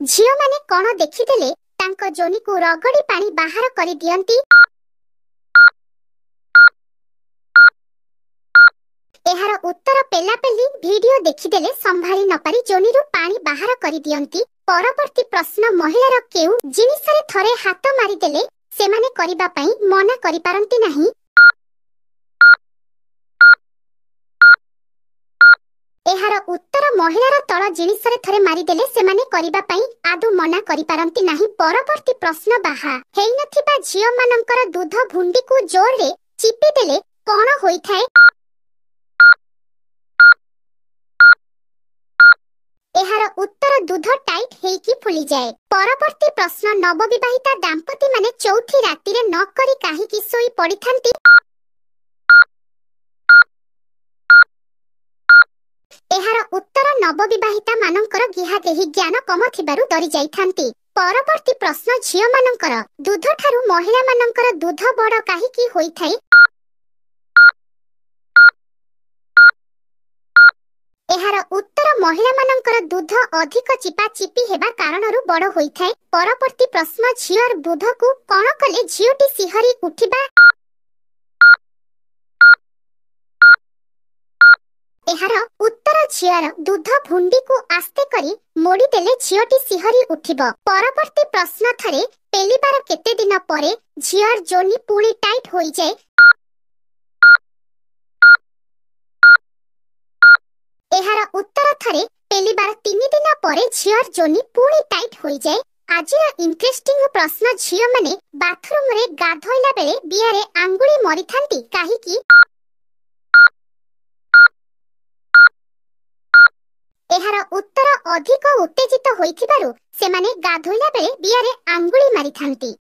ଝିଅମାନେ କଣ ଦେଖିଦେଲେ ତାଙ୍କ ଯୋନିକୁ ରଗଡ଼ି ପାଣି ବାହାର କରିଦିଅନ୍ତି। ଏହାର ଉତ୍ତର ପେଲାପେଲି ଭିଡିଓ ଦେଖିଦେଲେ ସମ୍ଭାଳି ନପାରି ଯୋନିରୁ ପାଣି ବାହାର କରିଦିଅନ୍ତି। ପରବର୍ତ୍ତୀ ପ୍ରଶ୍ନ, ମହିଳାର କେଉଁ ଜିନିଷରେ ଥରେ ହାତ ମାରିଦେଲେ ସେମାନେ କରିବା ପାଇଁ ମନା କରିପାରନ୍ତି ନାହିଁ? ଏହାର ଉତ୍ତର, ମହିଳାର ତଳ ଜିନିଷରେ ଥରେ ମାରିଦେଲେ ସେମାନେ କରିବା ପାଇଁ ଆଦୌ ମନା କରିପାରନ୍ତି ନାହିଁ। ପରବର୍ତ୍ତୀ ପ୍ରଶ୍ନ, ବାହା ହେଇନଥିବା ଝିଅମାନଙ୍କର ଦୁଧ ଭୁଣ୍ଡିକୁ ଜୋରରେ ଚିପିଦେଲେ କଣ ହୋଇଥାଏ? ଏହାର ଉତ୍ତର, ଦୁଧ ଟାଇଟ୍ ହେଇକି ଫୁଲିଯାଏ। ପରବର୍ତ୍ତୀ ପ୍ରଶ୍ନ, ନବବିବାହିତା ଦାମ୍ପତି ମାନେ ଚୌଥି ରାତିରେ ନ କରି କାହିଁକି ଶୋଇ ପଡ଼ିଥାନ୍ତି? ଏହାର ଉତ୍ତର, ନବବିବାହିତା ମାନଙ୍କର ଗିହାଦେହୀ ଜ୍ଞାନ କମ ଥିବାରୁ ଡରି ଯାଇଥାନ୍ତି। ପରବର୍ତ୍ତୀ ପ୍ରଶ୍ନ, ଝିଅମାନଙ୍କର ଦୁଧଠାରୁ ମହିଳାମାନଙ୍କର ଦୁଧ ବଡ଼ କାହିଁକି ହୋଇଥାଏ? ଏହାର ଉତ୍ତର, ମହିଳାମାନଙ୍କର ଦୁଧ ଅଧିକ ଚିପା ଚିପି ହେବା କାରଣରୁ ବଡ଼ ହୋଇଥାଏ। ପରବର୍ତ୍ତୀ ପ୍ରଶ୍ନ, ଝିଅର ଦୁଧକୁ କଣ କଲେ ଝିଅଟି ଶିହରି ଉଠିବା? ଏହାର ଉତ୍ତର, ଝିଅର ଦୁଧ ଭୁଣ୍ଡିକୁ ଆସ୍ତେ କରି ମୋଡ଼ିଦେଲେ ଝିଅଟି ଶିହରି ଉଠିବ। ପରବର୍ତ୍ତୀ ପ୍ରଶ୍ନ, ଥରେ ପେଲିବାର କେତେ ଦିନ ପରେ ଝିଅର ଯୋନି ପୁଣି ଟାଇଟ୍ ହୋଇଯାଏ? ଏହାର ଉତ୍ତର, ଥରେ ପେଲିବାର 3 ଦିନ ପରେ ଝିଅର ଯୋନି ପୁଣି ଟାଇଟ୍ ହୋଇଯାଏ। ଆଜିର ଇଣ୍ଟରେଷ୍ଟିଂ ପ୍ରଶ୍ନ, ଝିଅମାନେ ବାଥରୁମରେ ଗାଧୋଇଲା ବେଳେ ବିଆରେ ଆଙ୍ଗୁଳି ମରିଥାନ୍ତି କାହିଁକି? ଏହାର ଉତ୍ତର, ଅଧିକ ଉତ୍ତେଜିତ ହୋଇଥିବାରୁ ସେମାନେ ଗାଧୋଇଲା ବେଳେ ବିଆରେ ଆଙ୍ଗୁଳି ମାରିଥାନ୍ତି।